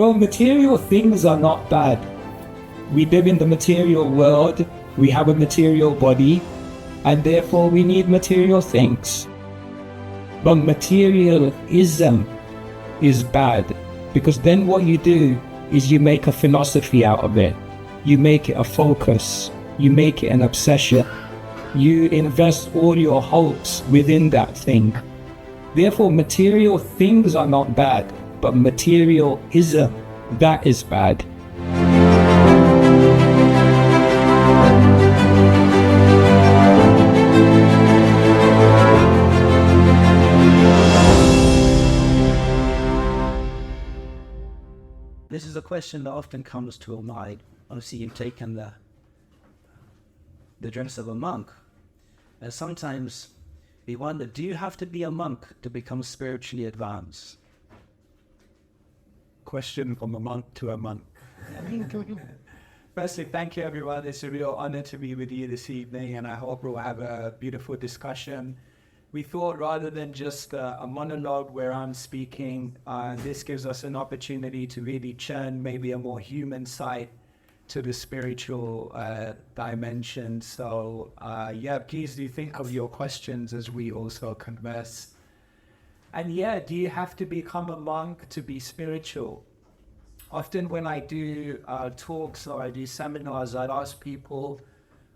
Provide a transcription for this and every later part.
Well, material things are not bad. We live in the material world, we have a material body, and therefore we need material things. But materialism is bad, because then what you do is you make a philosophy out of it. You make it a focus. You make it an obsession. You invest all your hopes within that thing. Therefore, material things are not bad, but materialism, that is bad. This is a question that often comes to our mind. Obviously, you've taken the dress of a monk. And sometimes we wonder, do you have to be a monk to become spiritually advanced? Question from a monk to a monk. Firstly, thank you everyone. It's a real honor to be with you this evening, and I hope we'll have a beautiful discussion. We thought rather than just a monologue where I'm speaking, this gives us an opportunity to really churn maybe a more human side to the spiritual dimension. So yeah, please do think of your questions as we also converse. And yeah, do you have to become a monk to be spiritual? Often when I do talks or I do seminars, I'd ask people,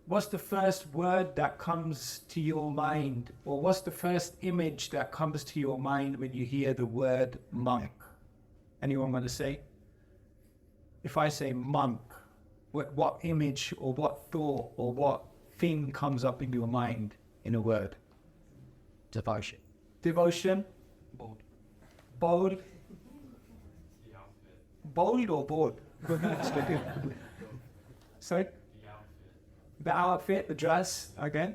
what's the first word that comes to your mind? Or what's the first image that comes to your mind when you hear the word monk? Anyone want to say? If I say monk, what image or what thought or what thing comes up in your mind in a word? Devotion. Devotion? Bold. Bold? Bold or bold? Sorry? The outfit, the dress, again?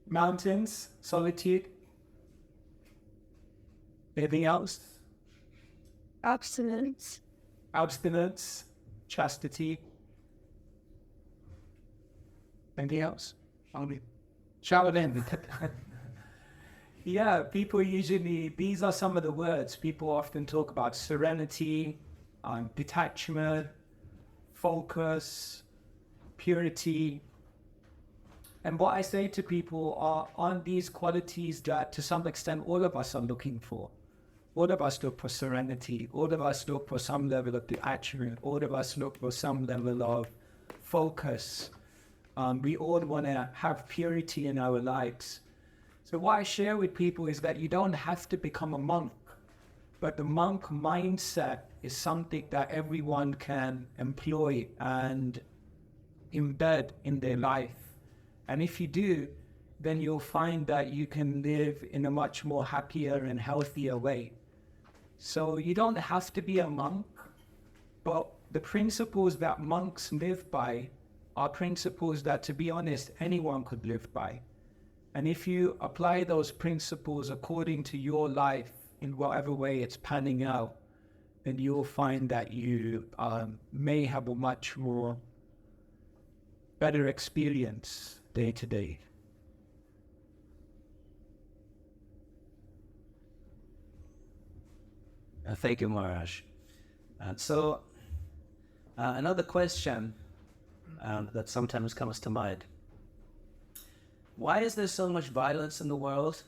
Mountains, solitude. Anything else? Abstinence. Abstinence, chastity. Anything else? Shout it in. Yeah, people usually, these are some of the words. People often talk about serenity, detachment, focus, purity. And what I say to people aren't these qualities that to some extent all of us are looking for. All of us look for serenity. All of us look for some level of detachment. All of us look for some level of focus. We all want to have purity in our lives. So what I share with people is that you don't have to become a monk, but the monk mindset is something that everyone can employ and embed in their life. And if you do, then you'll find that you can live in a much more happier and healthier way. So you don't have to be a monk, but the principles that monks live by are principles that, to be honest, anyone could live by. And if you apply those principles according to your life in whatever way it's panning out, then you'll find that you may have a much more better experience day to day. Thank you, Maharaj. So another question that sometimes comes to mind. Why is there so much violence in the world?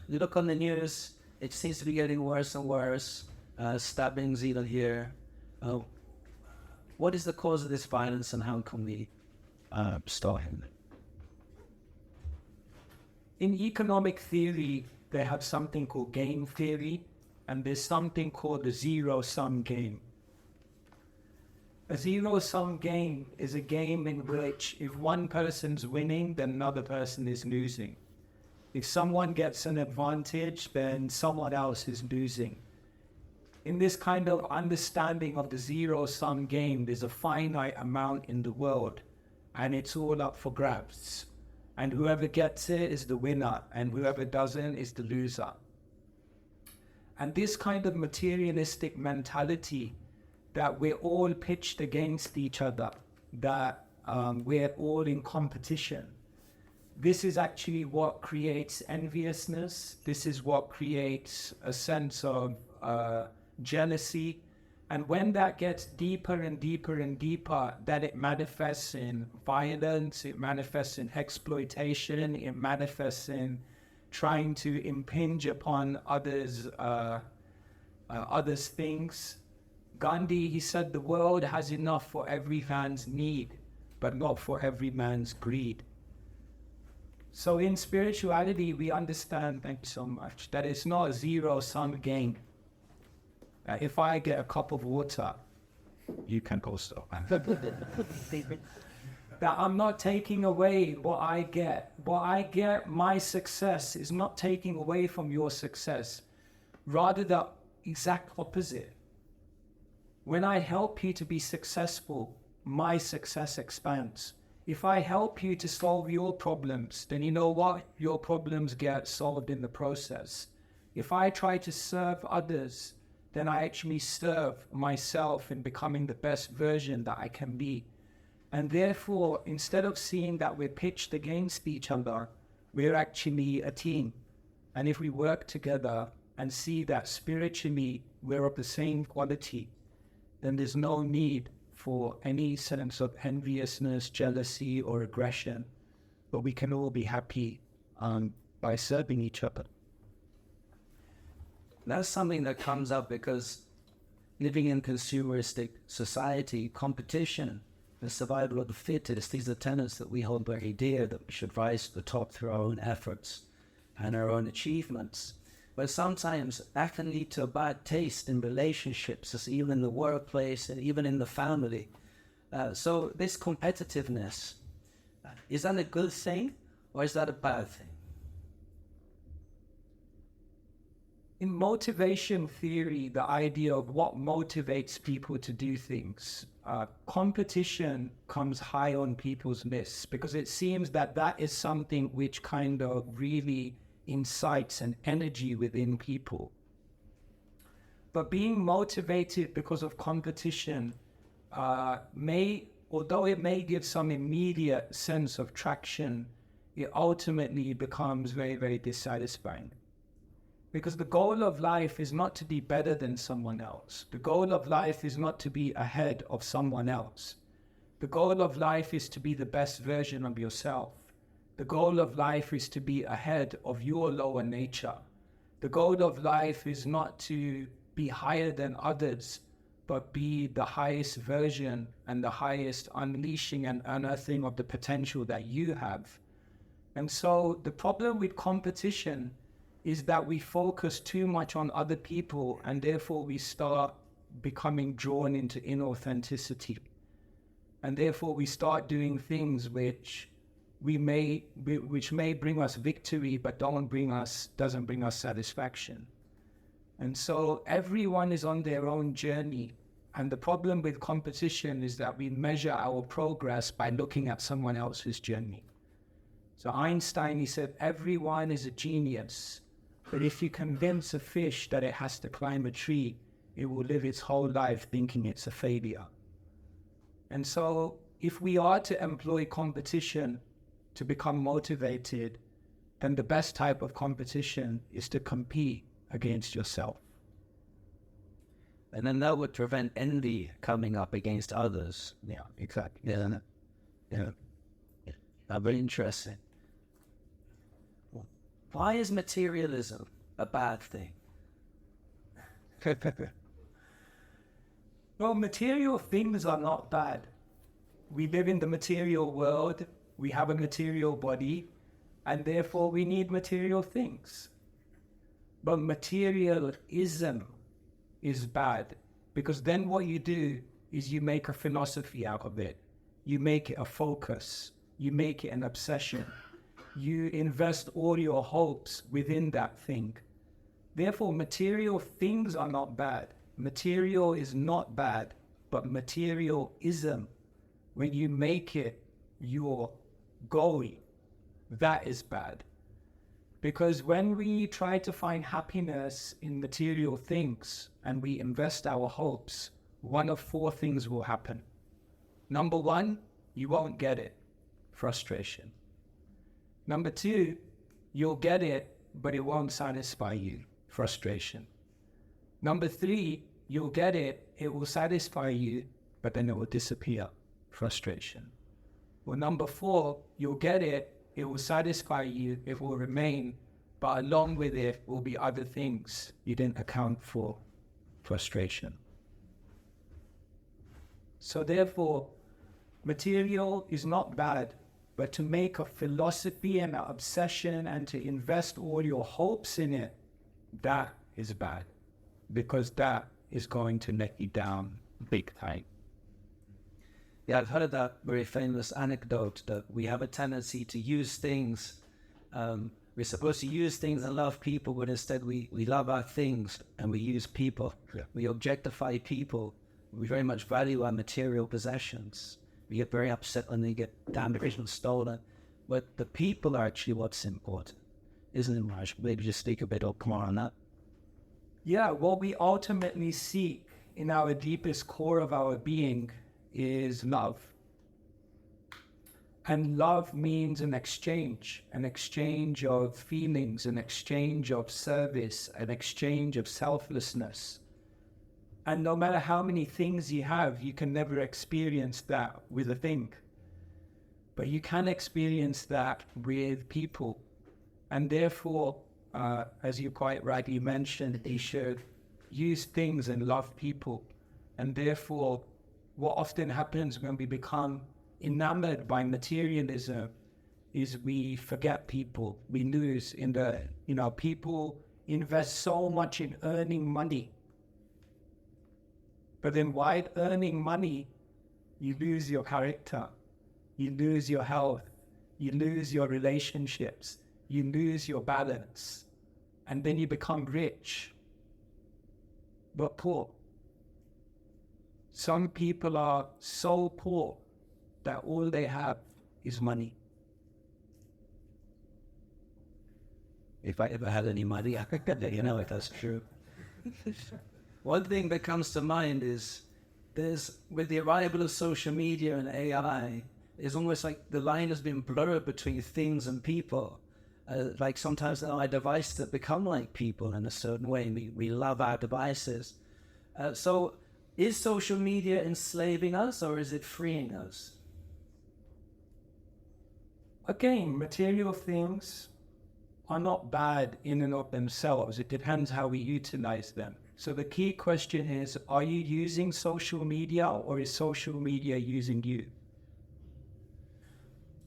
You look on the news, it seems to be getting worse and worse. Stabbings even here. What is the cause of this violence and how can we stop it? In economic theory, they have something called game theory, and there's something called the zero-sum game. A zero-sum game is a game in which if one person's winning, then another person is losing. If someone gets an advantage, then someone else is losing. In this kind of understanding of the zero-sum game, there's a finite amount in the world, and it's all up for grabs. And whoever gets it is the winner, and whoever doesn't is the loser. And this kind of materialistic mentality that we're all pitched against each other, that we're all in competition, this is actually what creates enviousness. This is what creates a sense of jealousy. And when that gets deeper and deeper and deeper, then it manifests in violence, it manifests in exploitation, it manifests in trying to impinge upon others' things. Gandhi, he said, the world has enough for every man's need, but not for every man's greed. So in spirituality, we understand, thank you so much, that it's not a zero-sum game. If I get a cup of water, you can also. That I'm not taking away what I get. What I get, my success, is not taking away from your success. Rather the exact opposite. When I help you to be successful, my success expands. If I help you to solve your problems, then you know what? Your problems get solved in the process. If I try to serve others, then I actually serve myself in becoming the best version that I can be. And therefore, instead of seeing that we're pitched against each other, we're actually a team. And if we work together and see that spiritually we're of the same quality, then there's no need for any sense of enviousness, jealousy, or aggression. But we can all be happy by serving each other. That's something that comes up because living in consumeristic society, competition, the survival of the fittest, these are tenets that we hold very dear, that we should rise to the top through our own efforts and our own achievements. But sometimes that can lead to a bad taste in relationships, as even in the workplace and even in the family. So this competitiveness, is that a good thing or is that a bad thing? In motivation theory, the idea of what motivates people to do things, competition comes high on people's lists because it seems that that is something which kind of really incites an energy within people. But being motivated because of competition although it may give some immediate sense of traction, it ultimately becomes very, very dissatisfying. Because the goal of life is not to be better than someone else. The goal of life is not to be ahead of someone else. The goal of life is to be the best version of yourself. The goal of life is to be ahead of your lower nature. The goal of life is not to be higher than others, but be the highest version and the highest unleashing and unearthing of the potential that you have. And so the problem with competition is that we focus too much on other people and therefore we start becoming drawn into inauthenticity. And therefore we start doing things which may bring us victory but doesn't bring us satisfaction. And so everyone is on their own journey. And the problem with competition is that we measure our progress by looking at someone else's journey. So Einstein, he said, everyone is a genius. But if you convince a fish that it has to climb a tree, it will live its whole life thinking it's a failure. And so if we are to employ competition to become motivated, then the best type of competition is to compete against yourself. And then that would prevent envy coming up against others. Yeah, exactly. Yeah. Very interesting. Why is materialism a bad thing? Well, material things are not bad. We live in the material world, we have a material body, and therefore we need material things. But materialism is bad, because then what you do is you make a philosophy out of it. You make it a focus. You make it an obsession. You invest all your hopes within that thing. Therefore, material things are not bad. Material is not bad, but materialism, when you make it your goal, that is bad. Because when we try to find happiness in material things and we invest our hopes, one of four things will happen. Number one, you won't get it. Frustration. Number two, you'll get it, but it won't satisfy you. Frustration. Number three, you'll get it, it will satisfy you, but then it will disappear. Frustration. Well, number four, you'll get it, it will satisfy you, it will remain, but along with it will be other things you didn't account for. Frustration. So therefore, material is not bad, but to make a philosophy and an obsession and to invest all your hopes in it, that is bad, because that is going to let you down big time. Yeah, I've heard that very famous anecdote that we have a tendency to use things. We're supposed to use things and love people, but instead we love our things and we use people. Yeah. We objectify people. We very much value our material possessions. We get very upset when they get damaged and stolen. But the people are actually what's important, isn't it, Raj? Maybe just speak a bit more on that. Yeah, what we ultimately seek in our deepest core of our being is love. And love means an exchange of feelings, an exchange of service, an exchange of selflessness. And no matter how many things you have, you can never experience that with a thing. But you can experience that with people. And therefore, as you quite rightly mentioned, you should use things and love people. And therefore, what often happens when we become enamored by materialism is we forget people. We lose in the, people invest so much in earning money. But then while earning money, you lose your character, you lose your health, you lose your relationships, you lose your balance, and then you become rich, but poor. Some people are so poor that all they have is money. If I ever had any money, I could get it, if that's true. One thing that comes to mind is with the arrival of social media and AI, it's almost like the line has been blurred between things and people. Like sometimes our devices become like people in a certain way. We love our devices. So is social media enslaving us or is it freeing us? Again, material things are not bad in and of themselves. It depends how we utilize them. So the key question is, are you using social media or is social media using you?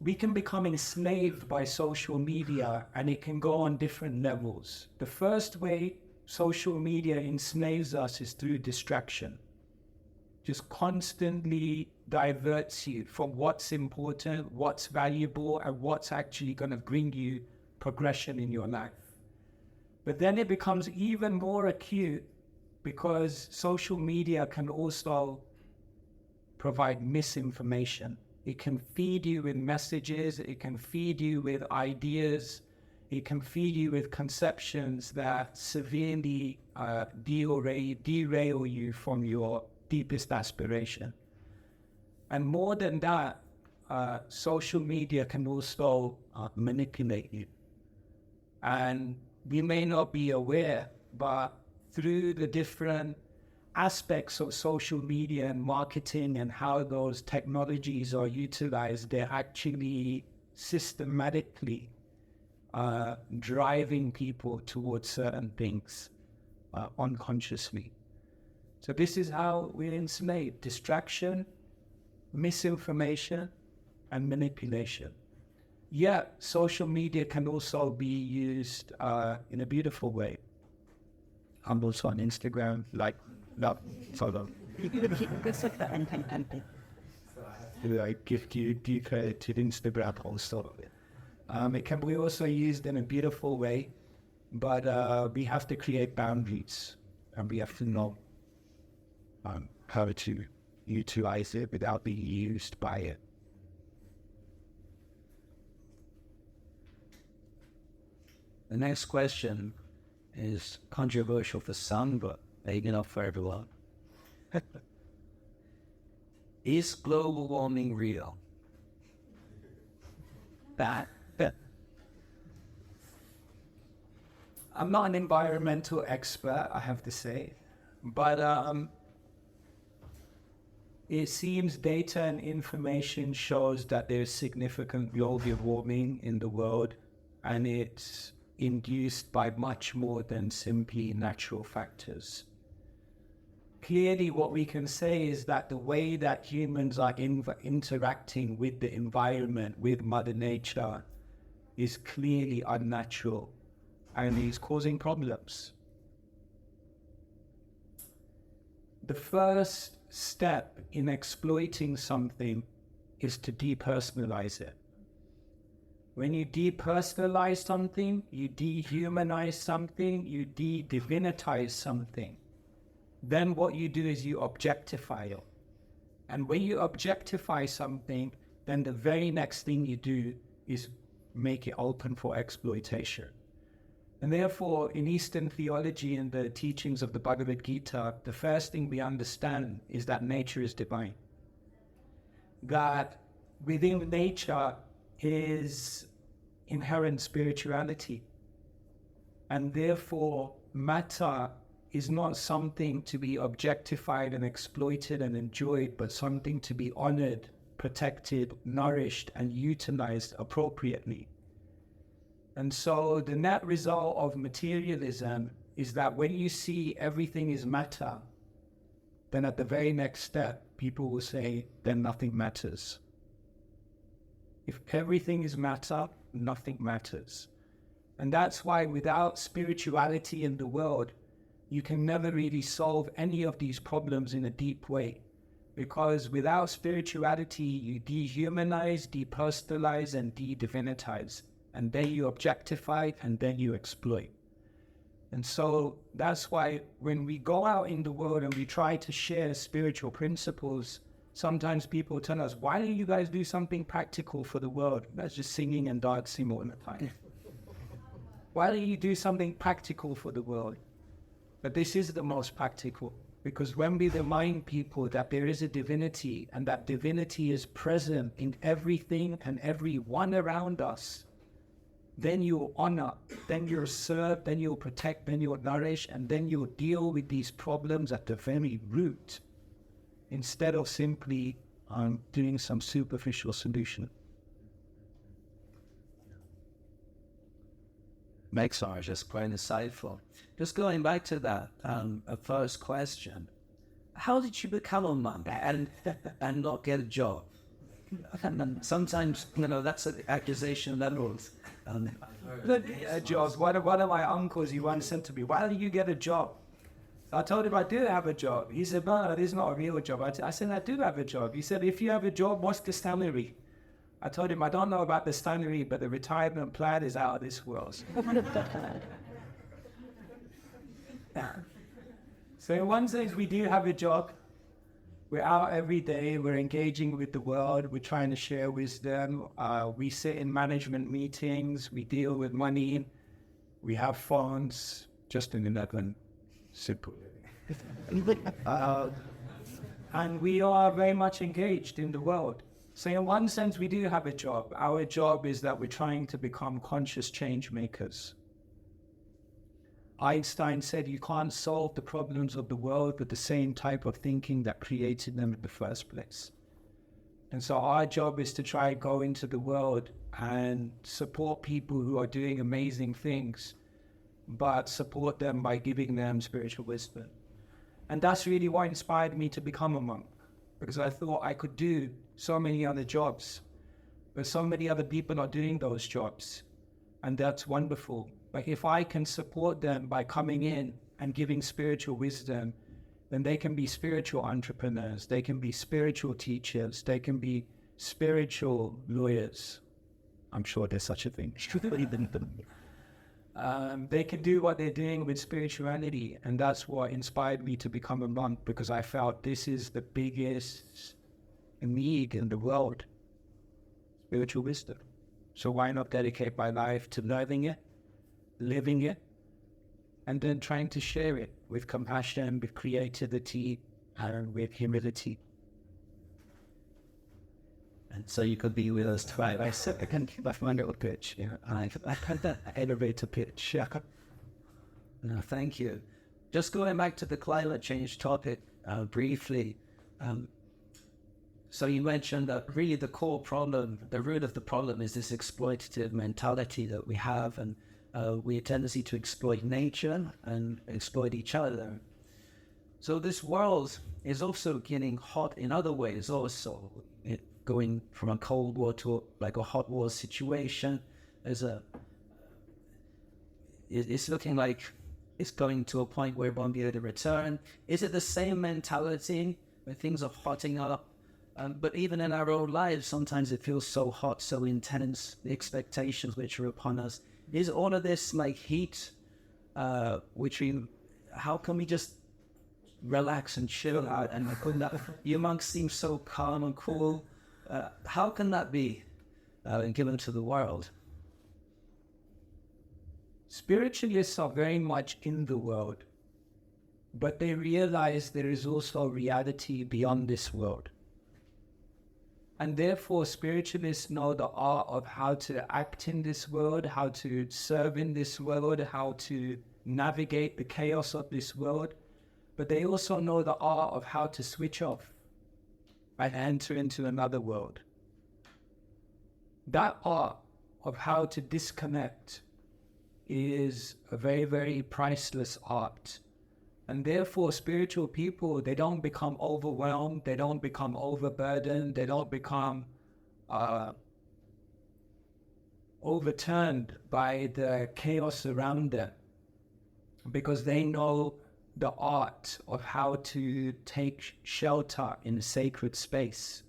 We can become enslaved by social media and it can go on different levels. The first way social media enslaves us is through distraction. Just constantly diverts you from what's important, what's valuable, and what's actually going to bring you progression in your life. But then it becomes even more acute because social media can also provide misinformation. It can feed you with messages, it can feed you with ideas, it can feed you with conceptions that severely derail you from your deepest aspiration. And more than that, social media can also manipulate you. And we may not be aware, but through the different aspects of social media and marketing and how those technologies are utilized, they're actually systematically driving people towards certain things unconsciously. So this is how we're enslaved: distraction, misinformation, and manipulation. Yeah, social media can also be used in a beautiful way. I'm also on Instagram, follow. I give you credit to Instagram also. It can be also used in a beautiful way, but we have to create boundaries and we have to know how to utilize it without being used by it. The next question is controversial for some, but maybe not for everyone. Is global warming real? I'm not an environmental expert, I have to say, but it seems data and information shows that there's significant global warming in the world, and it's induced by much more than simply natural factors. Clearly, what we can say is that the way that humans are interacting with the environment, with Mother Nature, is clearly unnatural and is causing problems. The first step in exploiting something is to depersonalize it. When you depersonalize something, you dehumanize something, you divinitize something. Then what you do is you objectify it. And when you objectify something, then the very next thing you do is make it open for exploitation. And therefore, in Eastern theology and the teachings of the Bhagavad Gita, the first thing we understand is that nature is divine. That within nature is inherent spirituality. And therefore, matter is not something to be objectified and exploited and enjoyed, but something to be honored, protected, nourished, and utilized appropriately. And so the net result of materialism is that when you see everything is matter, then at the very next step, people will say, then nothing matters. If everything is matter, nothing matters. And that's why without spirituality in the world, you can never really solve any of these problems in a deep way. Because without spirituality, you dehumanize, depersonalize, and de-divinitize. And then you objectify, and then you exploit. And so that's why when we go out in the world and we try to share spiritual principles, sometimes people tell us, why don't you guys do something practical for the world? That's just singing and dancing all the time. Why don't you do something practical for the world? But this is the most practical, because when we remind people that there is a divinity and that divinity is present in everything and everyone around us, then you'll honor, then you'll serve, then you'll protect, then you'll nourish, and then you'll deal with these problems at the very root, instead of simply doing some superficial solution. Makes our just quite insightful. Just going back to that first question, how did you become a monk and not get a job? Sometimes, that's an accusation that was. A job. One of my uncles, he once said to me, why don't you get a job? I told him I do have a job. He said, no, this is not a real job. I said, I do have a job. He said, if you have a job, what's the salary? I told him, I don't know about the salary, but the retirement plan is out of this world. So in one sense, we do have a job. We're out every day. We're engaging with the world. We're trying to share wisdom. We sit in management meetings. We deal with money. We have phones. Just in 11. Simple. And we are very much engaged in the world. So in one sense, we do have a job. Our job is that we're trying to become conscious change makers. Einstein said you can't solve the problems of the world with the same type of thinking that created them in the first place. And so our job is to try and go into the world and support people who are doing amazing things, but support them by giving them spiritual wisdom. And that's really what inspired me to become a monk, because I thought I could do so many other jobs, but so many other people are doing those jobs, and that's wonderful. But if I can support them by coming in and giving spiritual wisdom, then they can be spiritual entrepreneurs, they can be spiritual teachers, they can be spiritual lawyers. I'm sure there's such a thing. They can do what they're doing with spirituality, and that's what inspired me to become a monk, because I felt this is the biggest need in the world, spiritual wisdom. So why not dedicate my life to learning it, living it, and then trying to share it with compassion, with creativity, and with humility. And so you could be with us tonight. I said I can give my little pitch. Yeah, I had that elevator pitch. Yeah. No, thank you. Just going back to the climate change topic briefly. So you mentioned that really the core problem, the root of the problem is this exploitative mentality that we have, and we have a tendency to exploit nature and exploit each other. So this world is also getting hot in other ways also. Going from a Cold War to like a hot war situation. It's looking like it's going to a point where it won't be able to return. Is it the same mentality when things are hotting up? But even in our own lives, sometimes it feels so hot, so intense, the expectations which are upon us. Is all of this like heat, how can we just relax and chill out? And you monks seem so calm and cool. How can that be given to the world? Spiritualists are very much in the world, but they realize there is also reality beyond this world. And therefore, spiritualists know the art of how to act in this world, how to serve in this world, how to navigate the chaos of this world. But they also know the art of how to switch off and enter into another world. That art of how to disconnect is a very, very priceless art. And therefore, spiritual people, they don't become overwhelmed, they don't become overburdened, they don't become overturned by the chaos around them, because they know the art of how to take shelter in a sacred space.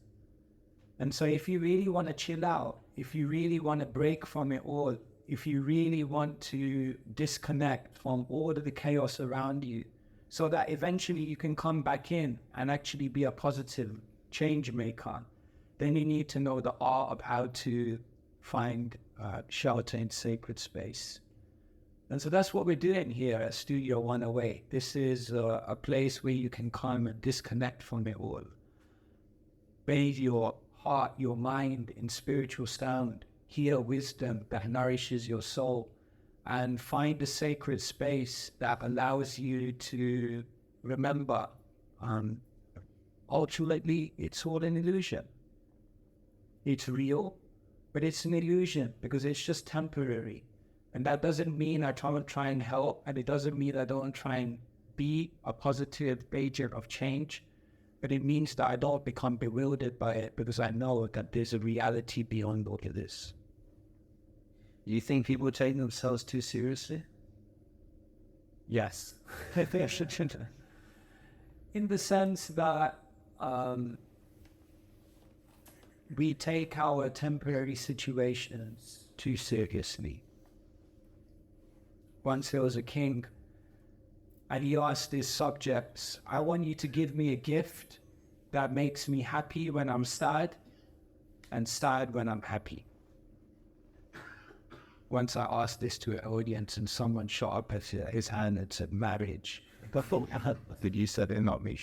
And so if you really want to chill out, if you really want to break from it all, if you really want to disconnect from all of the chaos around you, so that eventually you can come back in and actually be a positive change maker, then you need to know the art of how to find shelter in sacred space. And so that's what we're doing here at Studio 108. This is a place where you can come and disconnect from it all. Bathe your heart, your mind in spiritual sound, hear wisdom that nourishes your soul, and find a sacred space that allows you to remember, ultimately, it's all an illusion. It's real, but it's an illusion because it's just temporary. And that doesn't mean I don't try and help, and it doesn't mean I don't try and be a positive agent of change, but it means that I don't become bewildered by it because I know that there's a reality beyond all of this. Do you think people take themselves too seriously? Yes. In the sense that we take our temporary situations too seriously. Once there was a king, and he asked his subjects, I want you to give me a gift that makes me happy when I'm sad, and sad when I'm happy. Once I asked this to an audience and someone shot up his hand and said, marriage. Did you say it, not me?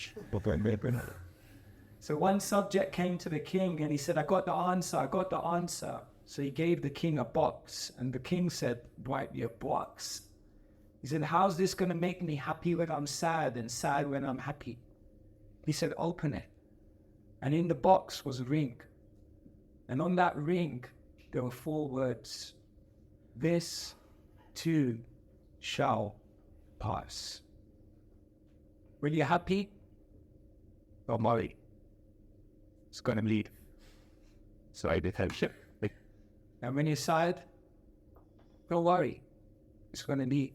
So one subject came to the king and he said, I got the answer. So he gave the king a box, and the king said, wipe your box. He said, how's this going to make me happy when I'm sad and sad when I'm happy? He said, open it. And in the box was a ring. And on that ring, there were 4 words. This too shall pass. When you're happy, don't worry. It's going to leave. So I did have shit. And when you're sad, don't worry. It's going to leave.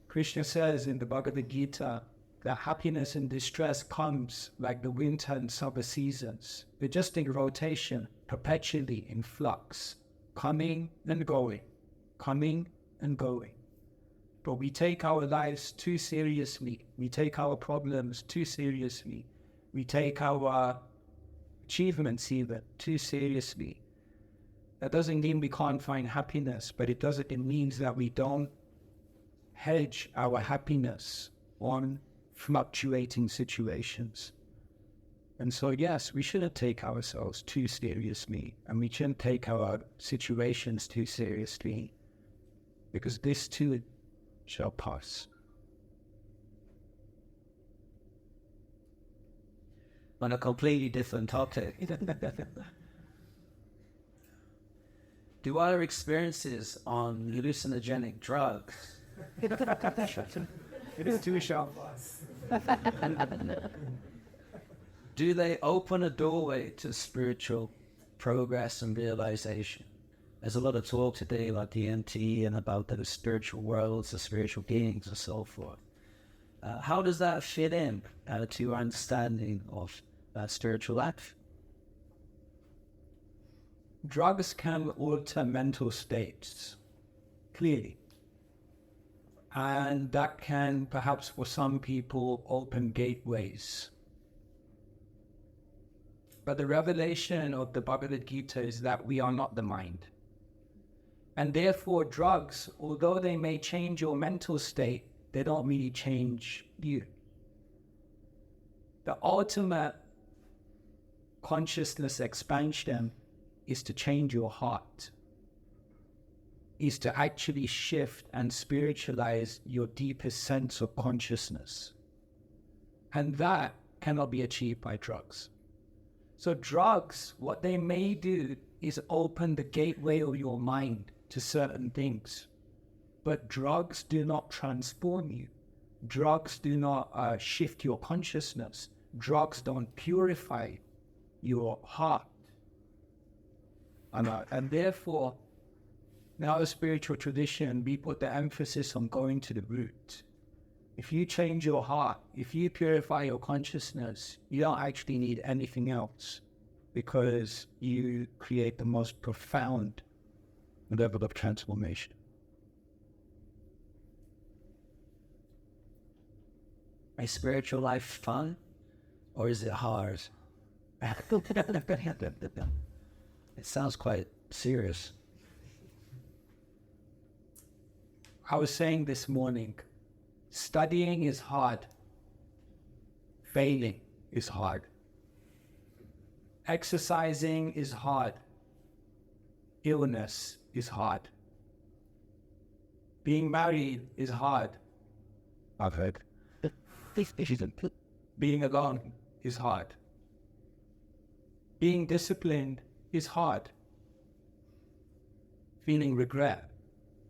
Krishna says in the Bhagavad Gita that happiness and distress comes like the winter and summer seasons. They're just in rotation, perpetually in flux, coming and going, coming and going. But we take our lives too seriously. We take our problems too seriously. We take our achievements even too seriously. That doesn't mean we can't find happiness, but it means that we don't hedge our happiness on fluctuating situations. And so, yes, we shouldn't take ourselves too seriously, and we shouldn't take our situations too seriously, because this too shall pass. On a completely different topic, do our experiences on hallucinogenic drugs It is too shall pass. do they open a doorway to spiritual progress and realization? There's a lot of talk today about DMT and about the spiritual worlds, the spiritual beings, and so forth. How does that fit in to your understanding of spiritual life? Drugs can alter mental states, clearly. And that can, perhaps for some people, open gateways. But the revelation of the Bhagavad Gita is that we are not the mind. And therefore, drugs, although they may change your mental state, they don't really change you. The ultimate consciousness expansion is to change your heart, is to actually shift and spiritualize your deepest sense of consciousness. And that cannot be achieved by drugs. So drugs, what they may do is open the gateway of your mind to certain things. But drugs do not transform you. Drugs do not shift your consciousness. Drugs don't purify your heart. And therefore, in our spiritual tradition, we put the emphasis on going to the root. If you change your heart, if you purify your consciousness, you don't actually need anything else, because you create the most profound level of transformation. Is spiritual life fun, or is it hard? It sounds quite serious. I was saying this morning, studying is hard. Failing is hard. Exercising is hard. Illness is hard. Being married is hard. I've heard. Being alone is hard. Being disciplined is hard. Feeling regret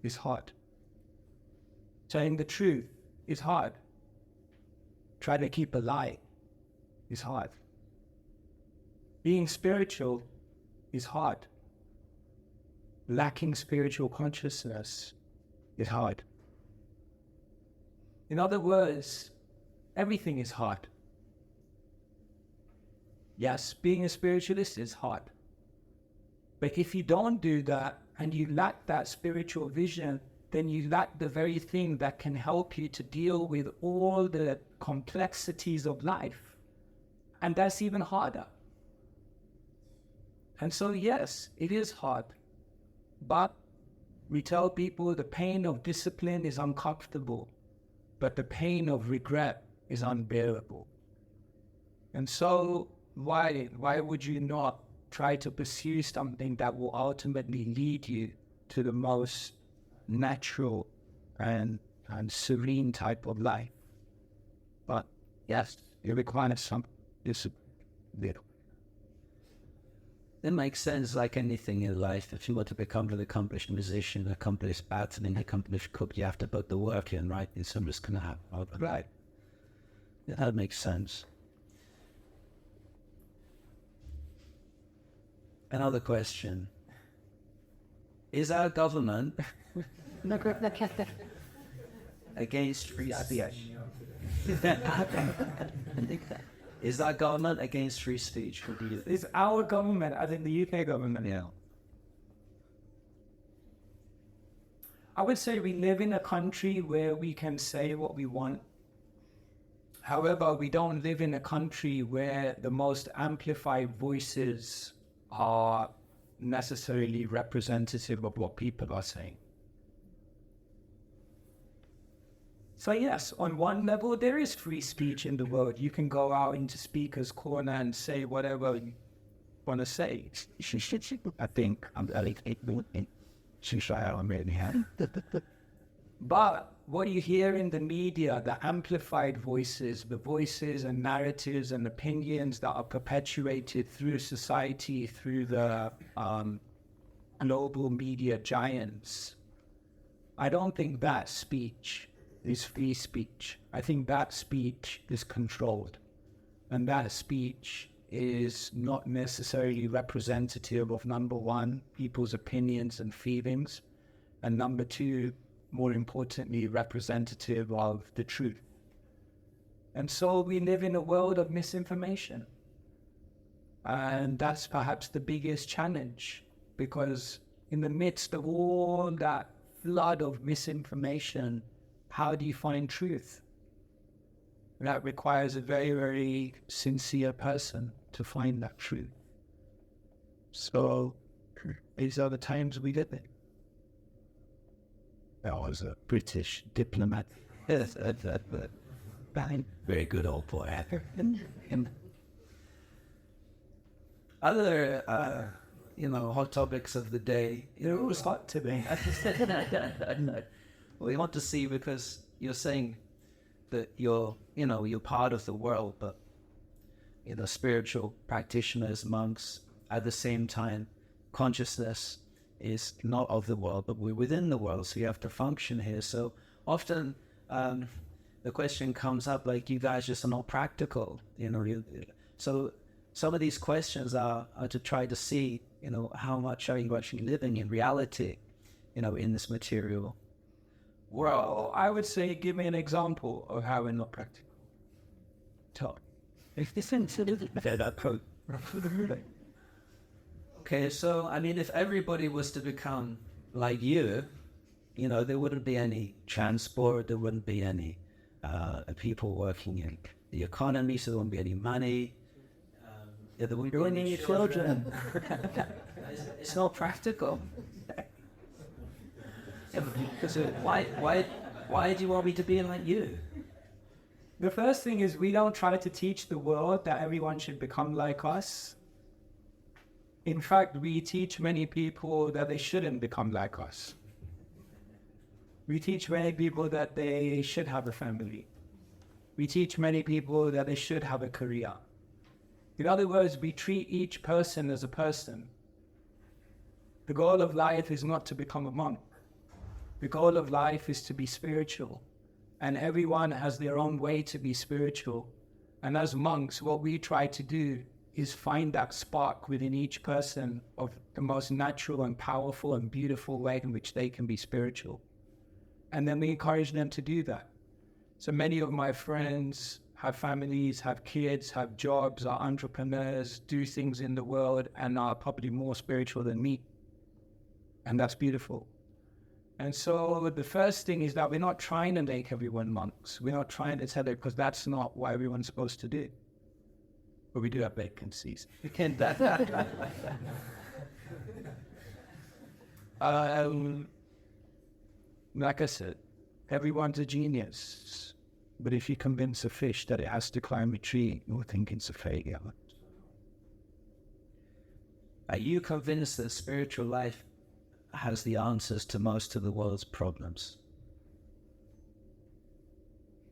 is hard. Saying the truth is hard. Trying to keep a lie is hard. Being spiritual is hard. Lacking spiritual consciousness is hard. In other words, everything is hard. Yes, being a spiritualist is hard. But if you don't do that and you lack that spiritual vision, then you lack the very thing that can help you to deal with all the complexities of life. And that's even harder. And so, yes, it is hard. But we tell people the pain of discipline is uncomfortable, but the pain of regret is unbearable. And so, why would you not try to pursue something that will ultimately lead you to the most natural and serene type of life? But yes, it requires some discipline. It makes sense, like anything in life. If you want to become an accomplished musician, an accomplished batsman, an accomplished cook, you have to put the work in, right? And somebody's going to have Right. Yeah, that makes sense. Another question. Is our government against free speech? Is our government against free speech? Is our government, as in the UK government? Yeah. I would say we live in a country where we can say what we want. However, we don't live in a country where the most amplified voices are necessarily representative of what people are saying. So yes, on one level, there is free speech in the world. You can go out into speaker's corner and say whatever you want to say. I think I'm But what you hear in the media, the amplified voices, the voices and narratives and opinions that are perpetuated through society, through the global media giants, I don't think that speech is free speech. I think that speech is controlled. And that speech is not necessarily representative of, number one, people's opinions and feelings, and number two, more importantly, representative of the truth. And so we live in a world of misinformation. And that's perhaps the biggest challenge, because in the midst of all that flood of misinformation, how do you find truth? That requires a very, very sincere person to find that truth. So these are the times we live in. I was a British diplomat. Very good old boy. Other, hot topics of the day. It was hot today. We want to see, because you're saying that you're part of the world, but spiritual practitioners, monks, at the same time, consciousness is not of the world, but we're within the world, so you have to function here. So often the question comes up, like, you guys just are not practical, so some of these questions are to try to see, how much are you actually living in reality, in this material world. Well, I would say, give me an example of how we're not practical. Tell me. Okay, so, if everybody was to become like you, there wouldn't be any transport, there wouldn't be any people working in the economy, so there wouldn't be any money. There wouldn't be any children. It's not practical. Because why do you want me to be like you? The first thing is, we don't try to teach the world that everyone should become like us. In fact, we teach many people that they shouldn't become like us. We teach many people that they should have a family. We teach many people that they should have a career. In other words, we treat each person as a person. The goal of life is not to become a monk. The goal of life is to be spiritual. And everyone has their own way to be spiritual. And as monks, what we try to do is find that spark within each person of the most natural and powerful and beautiful way in which they can be spiritual. And then we encourage them to do that. So many of my friends have families, have kids, have jobs, are entrepreneurs, do things in the world, and are probably more spiritual than me. And that's beautiful. And so the first thing is that we're not trying to make everyone monks. We're not trying to tell it, because that's not what everyone's supposed to do. But we do have vacancies. Like I said, everyone's a genius. But if you convince a fish that it has to climb a tree, you'll think it's a failure. Are you convinced that spiritual life has the answers to most of the world's problems?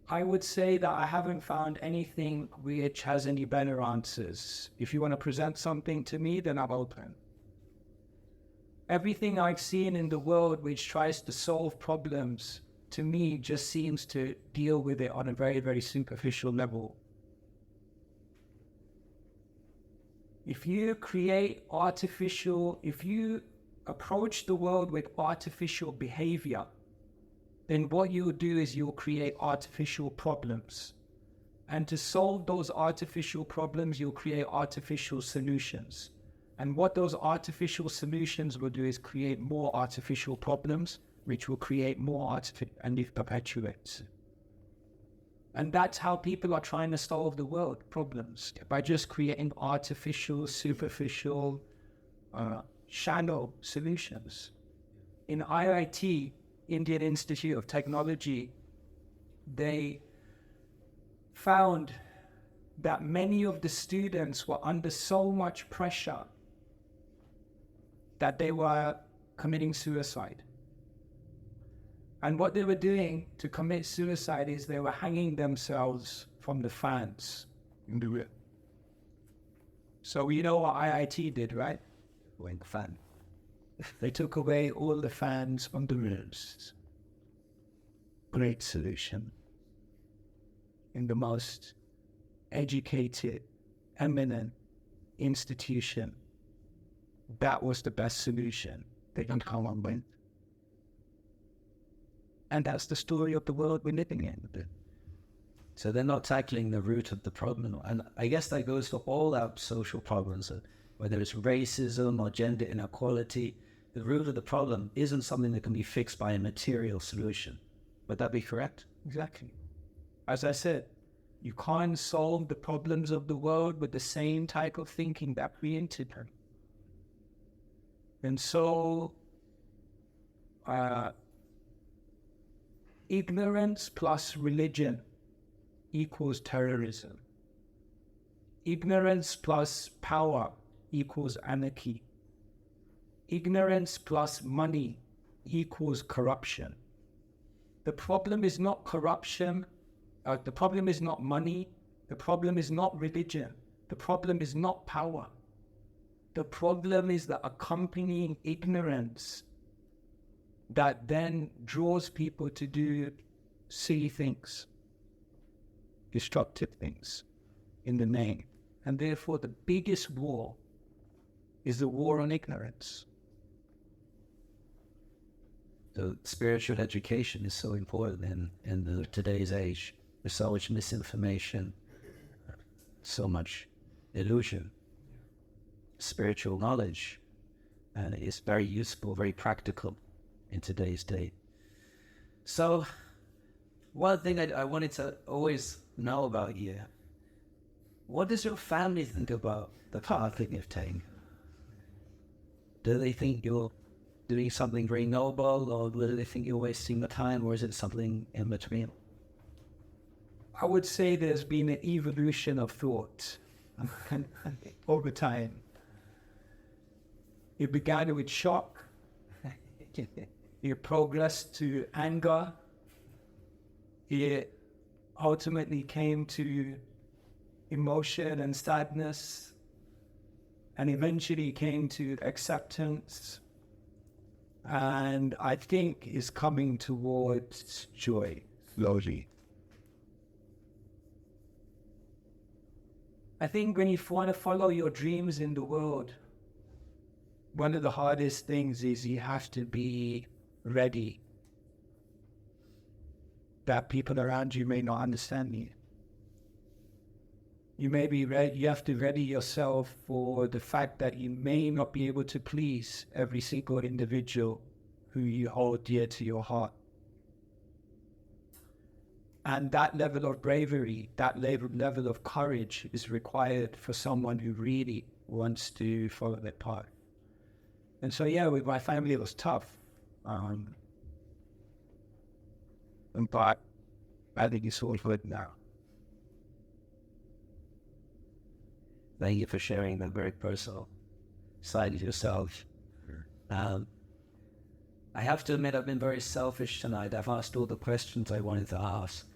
I would say that I haven't found anything which has any better answers. If you want to present something to me, then I'm open. Everything I've seen in the world which tries to solve problems, to me, just seems to deal with it on a very, very superficial level. If you approach the world with artificial behavior, then what you'll do is you'll create artificial problems. And to solve those artificial problems, you'll create artificial solutions. And what those artificial solutions will do is create more artificial problems, which will create more artificial, and it perpetuates. And that's how people are trying to solve the world problems, by just creating artificial, superficial, shallow solutions. In IIT, Indian Institute of Technology, they found that many of the students were under so much pressure that they were committing suicide. And what they were doing to commit suicide is they were hanging themselves from the fans. So you know what IIT did, right? When the fan. They took away all the fans from the rooms. Great solution. In the most educated, eminent institution, that was the best solution they can come up with. And that's the story of the world we're living in. So they're not tackling the root of the problem. And I guess that goes for all our social problems, whether it's racism or gender inequality. The root of the problem isn't something that can be fixed by a material solution. Would that be correct? Exactly. As I said, you can't solve the problems of the world with the same type of thinking that we integrate. And so, ignorance plus religion equals terrorism. Ignorance plus power equals anarchy. Ignorance plus money equals corruption. The problem is not corruption. The problem is not money. The problem is not religion. The problem is not power. The problem is the accompanying ignorance that then draws people to do silly things, destructive things in the name. And therefore the biggest war is the war on ignorance. So spiritual education is so important in today's age. There's so much misinformation, so much illusion. Spiritual knowledge is very useful, very practical in today's day. So one thing I wanted to always know about you, what does your family think about the path that you've taken? Do they think you're doing something very noble, or do they think you're wasting the time, or is it something in between? I would say there's been an evolution of thought over time. It began with shock. It progressed to anger. It ultimately came to emotion and sadness, and eventually came to acceptance, and I think is coming towards joy slowly. I think when you want to follow your dreams in the world, one of the hardest things is you have to be ready that people around you may not understand you. You may be ready, you have to ready yourself for the fact that you may not be able to please every single individual who you hold dear to your heart. And that level of bravery, that level of courage is required for someone who really wants to follow that path. And so, yeah, with my family, it was tough. But I think it's all good now. Thank you for sharing that very personal side of yourself. I have to admit, I've been very selfish tonight. I've asked all the questions I wanted to ask,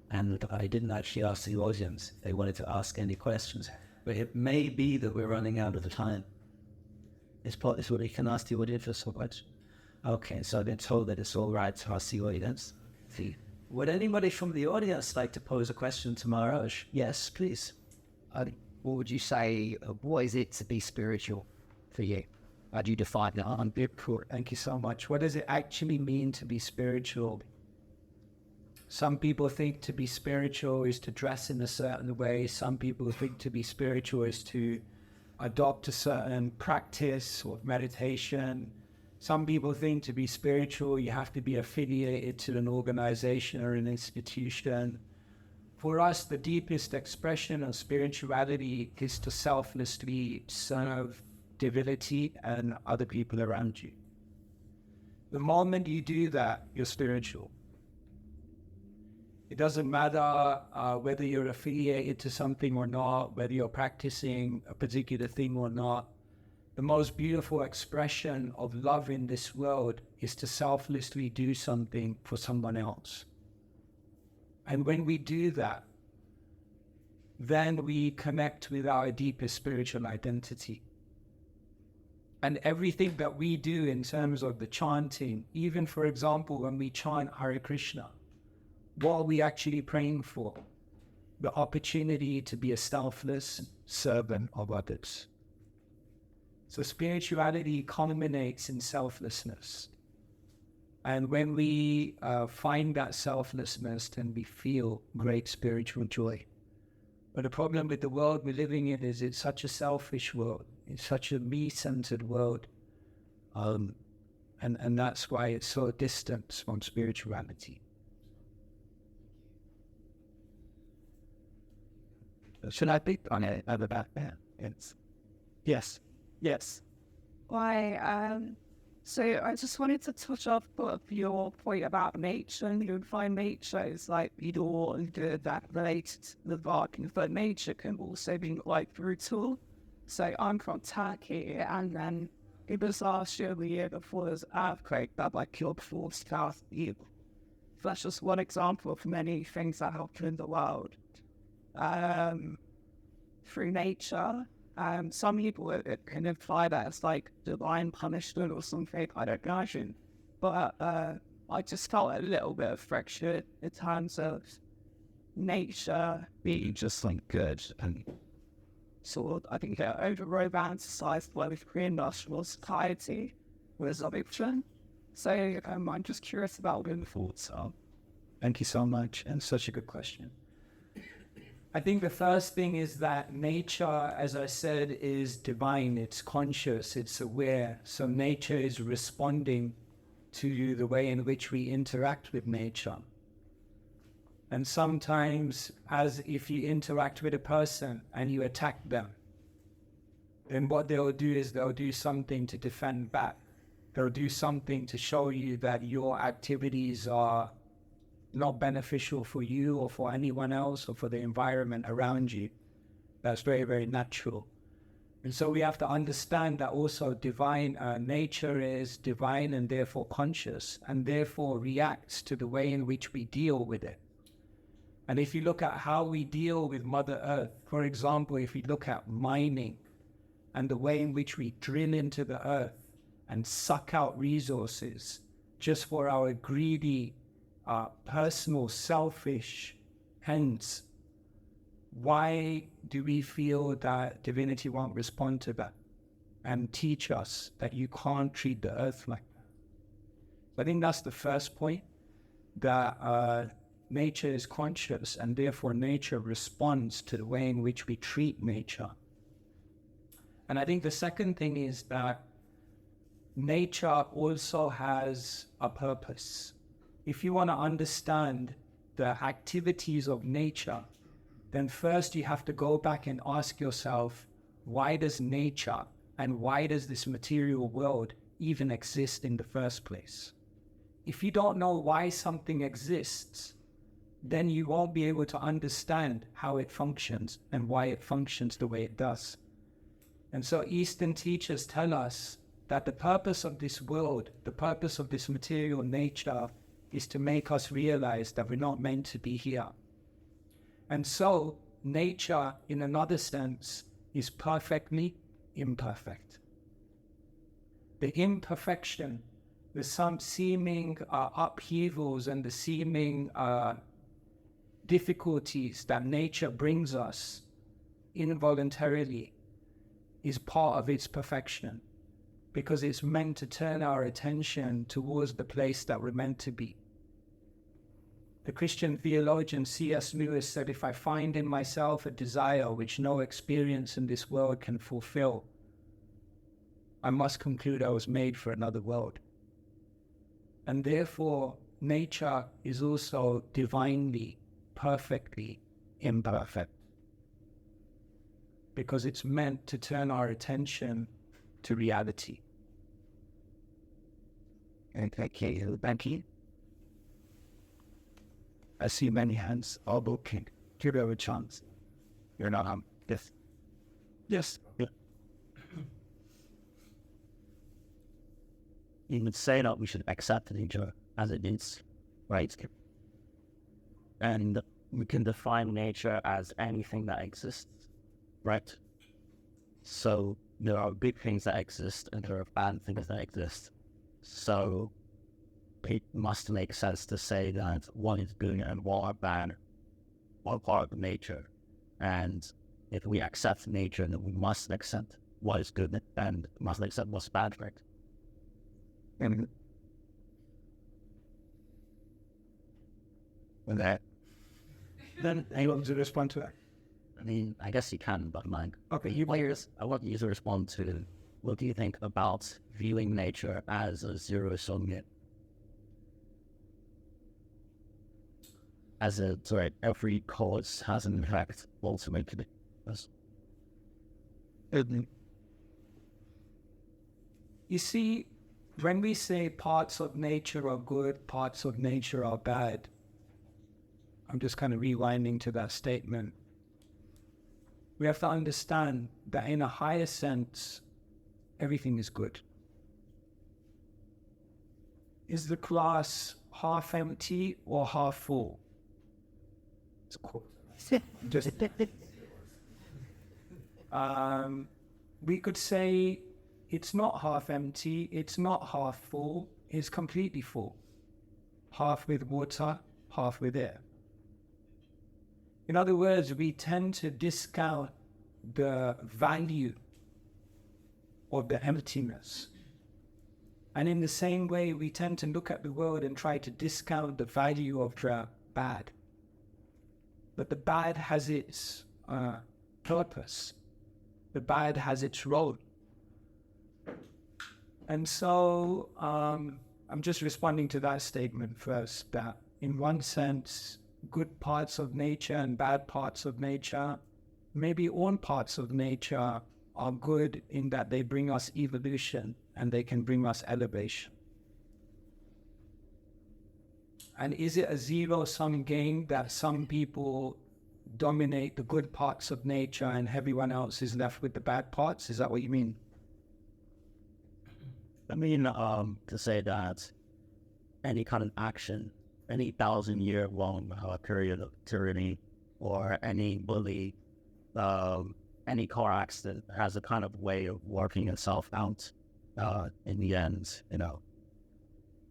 and I didn't actually ask the audience if they wanted to ask any questions. But it may be that we're running out of the time. Is what you can ask the audience for so much? Okay, so I've been told that it's all right to ask the audience. See, would anybody from the audience like to pose a question to Maharaj? Yes, please. What would you say, what is it to be spiritual for you? How do you define that? Thank you so much. What does it actually mean to be spiritual? Some people think to be spiritual is to dress in a certain way. Some people think to be spiritual is to adopt a certain practice or meditation. Some people think to be spiritual, you have to be affiliated to an organization or an institution. For us, the deepest expression of spirituality is to selflessly serve divinity and other people around you. The moment you do that, you're spiritual. It doesn't matter whether you're affiliated to something or not, whether you're practicing a particular thing or not. the most beautiful expression of love in this world is to selflessly do something for someone else. And when we do that, then we connect with our deepest spiritual identity. And everything that we do in terms of the chanting, even for example, when we chant Hare Krishna, what are we actually praying for? The opportunity to be a selfless servant of others. So spirituality culminates in selflessness. And when we find that selflessness, then we feel great spiritual joy. But the problem with the world we're living in is it's such a selfish world. It's such a me-centered world. And that's why it's so distant from spirituality. Should I pick on it at the back there? Yes. Yes. So I just wanted to touch off of your point about nature, and you'd find nature is like either and good that related to the bargain, but nature can also be quite brutal. So I'm from Turkey, and then it was last year, the year before, there was an earthquake that like killed 40,000 people. That's just one example of many things that happen in the world through nature. Some people can imply that it's like divine punishment or something, I don't know. But I just felt a little bit of friction in terms of nature being just like good and sort of, I think, over romanticized by the pre-industrial society with addiction. So I'm just curious about what your thoughts are. Thank you so much, and such a good question. I think the first thing is that nature, as I said, is divine, it's conscious, it's aware. So nature is responding to the way in which we interact with nature. And sometimes, as if you interact with a person and you attack them, then what they'll do is they'll do something to defend back. They'll do something to show you that your activities are not beneficial for you or for anyone else or for the environment around you. That's very, very natural. And so we have to understand that also divine nature is divine and therefore conscious, and therefore reacts to the way in which we deal with it. And if you look at how we deal with Mother Earth, for example, if we look at mining and the way in which we drill into the earth and suck out resources just for our greedy, personal, selfish ends, why do we feel that divinity won't respond to that and teach us that you can't treat the earth like that? I think that's the first point, that nature is conscious and therefore nature responds to the way in which we treat nature. And I think the second thing is that nature also has a purpose. If you want to understand the activities of nature, then first you have to go back and ask yourself, why does nature and why does this material world even exist in the first place? If you don't know why something exists, then you won't be able to understand how it functions and why it functions the way it does. And so Eastern teachers tell us that the purpose of this world, the purpose of this material nature, is to make us realize that we're not meant to be here. And so nature, in another sense, is perfectly imperfect. The imperfection, the some seeming upheavals and the seeming difficulties that nature brings us involuntarily is part of its perfection, because it's meant to turn our attention towards the place that we're meant to be. The Christian theologian C.S. Lewis said, if I find in myself a desire which no experience in this world can fulfill, I must conclude I was made for another world. And therefore, nature is also divinely, perfectly imperfect, because it's meant to turn our attention to reality. Thank you. I see many hands all looking. Give you a chance. You're not Yes. Yes. Yeah. you would say that we should accept nature as it is, right? And we can define nature as anything that exists, right? So there are good things that exist and there are bad things that exist. So it must make sense to say that one is good and one are bad, one part of nature. And if we accept nature, then we must accept what is good and must accept what's bad, right? And with that, Then anyone to respond to that? I mean, I guess you can, but like, Okay, you players, I want you to respond to what do you think about viewing nature as a zero-sum game? As a, sorry, every cause has an effect, ultimately. Yes. You see, when we say parts of nature are good, parts of nature are bad, I'm just kind of rewinding to that statement. We have to understand that in a higher sense, everything is good. Is the glass half empty or half full? It's cool. Just, we could say it's not half empty, it's not half full, it's completely full. Half with water, half with air. In other words, we tend to discount the value of the emptiness. And in the same way, we tend to look at the world and try to discount the value of the bad. But the bad has its purpose. The bad has its role. And so I'm just responding to that statement first, that in one sense, good parts of nature and bad parts of nature, maybe all parts of nature are good in that they bring us evolution and they can bring us elevation. And is it a zero-sum game that some people dominate the good parts of nature and everyone else is left with the bad parts? Is that what you mean? I mean, to say that any kind of action, any 1,000-year long period of tyranny, or any bully, any car accident has a kind of way of working itself out. In the end, you know,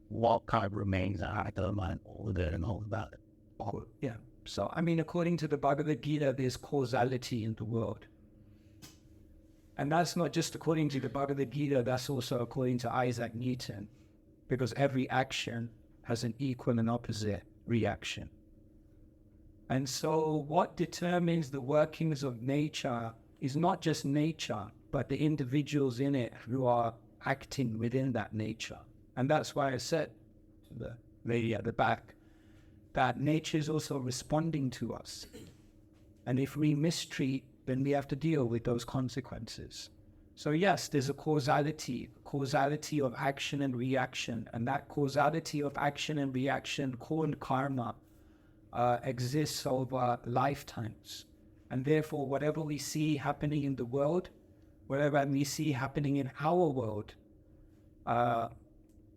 what kind of remains after mind all of it and all about it. Yeah. So, I mean, according to the Bhagavad Gita, there's causality in the world. And that's not just according to the Bhagavad Gita, that's also according to Isaac Newton, because every action has an equal and opposite reaction. And so what determines the workings of nature is not just nature, but the individuals in it who are acting within that nature. And that's why I said to the lady at the back that nature is also responding to us. And if we mistreat, then we have to deal with those consequences. So yes, there's a causality of action and reaction. And that causality of action and reaction, called karma, exists over lifetimes. And therefore, whatever we see happening in the world, whatever we see happening in our world,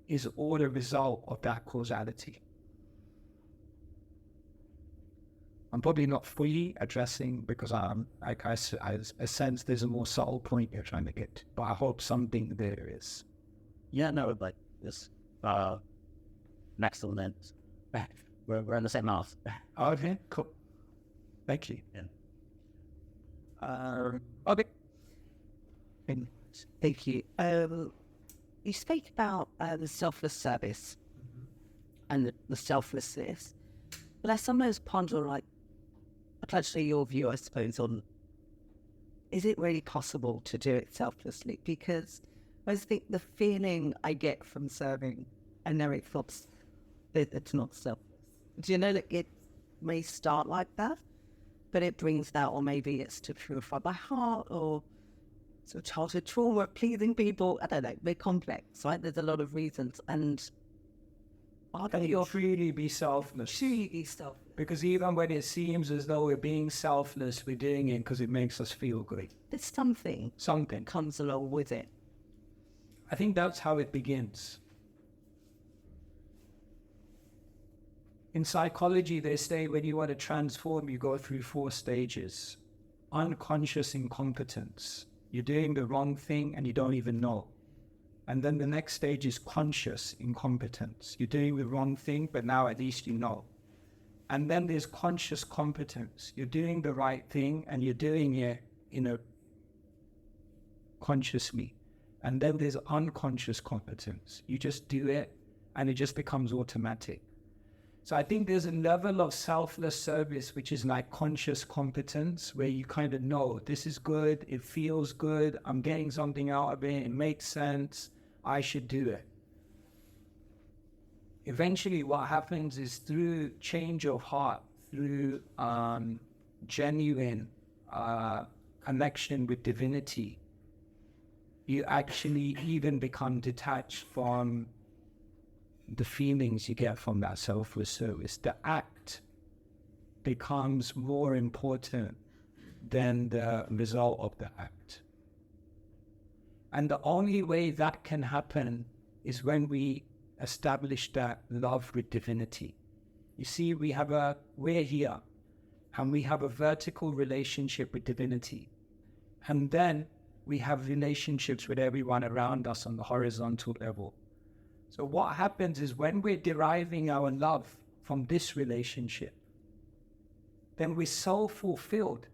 is all a result of that causality. I'm probably not fully addressing because I sense there's a more subtle point you're trying to get to, but I hope something there is. Yeah, no, like this, next to the lens. We're in the same mouth. Okay, cool. Thank you. Yeah. Okay. Thank you. You speak about the selfless service and the selflessness, but I sometimes ponder, like, actually your view, I suppose, on is it really possible to do it selflessly? Because I think the feeling I get from serving, I know it's not selfless. Do you know that it may start like that, but it brings that, or maybe it's to purify my heart, or so childhood trauma, pleasing people, I don't know, they're complex, right? There's a lot of reasons, and Can you truly be selfless? truly be selfless. Because even when it seems as though we're being selfless, we're doing it because it makes us feel good. There's something Something. comes along with it. I think that's how it begins. In psychology, they say when you want to transform, you go through 4 stages. Unconscious incompetence. You're doing the wrong thing and you don't even know. And then the next stage is conscious incompetence. You're doing the wrong thing, but now at least you know. And then there's conscious competence. You're doing the right thing and you're doing it, consciously. And then there's unconscious competence. You just do it and it just becomes automatic. So I think there's a level of selfless service which is like conscious competence, where you kind of know this is good, it feels good, I'm getting something out of it, it makes sense, I should do it. Eventually what happens is through change of heart, through genuine connection with divinity, you actually even become detached from the feelings you get from that selfless service. The act becomes more important than the result of the act. And the only way that can happen is when we establish that love with divinity. You see, we're here and we have a vertical relationship with divinity. And then we have relationships with everyone around us on the horizontal level. So what happens is when we're deriving our love from this relationship, then we're so fulfilled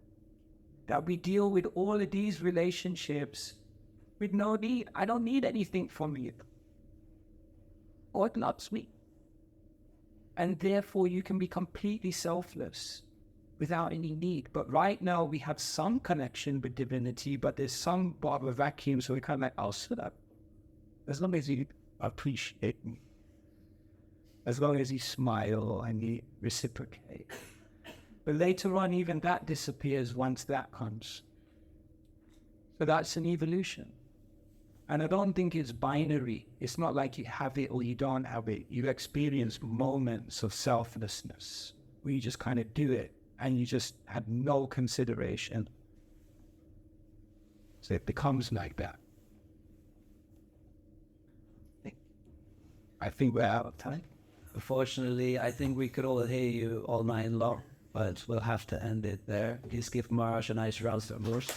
that we deal with all of these relationships with no need. I don't need anything from you. God loves me. And therefore you can be completely selfless without any need. But right now we have some connection with divinity, but there's some part of a vacuum, so we're kind of like, I'll sit up. As long as you appreciate me, as long as you smile and you reciprocate. But later on, even that disappears once that comes. So that's an evolution. And I don't think it's binary. It's not like you have it or you don't have it. You experience moments of selflessness where you just kind of do it and you just have no consideration. So it becomes like that. I think we're out of time. Unfortunately, I think we could all hear you all night long, but we'll have to end it there. Please give Marsh a nice round of applause.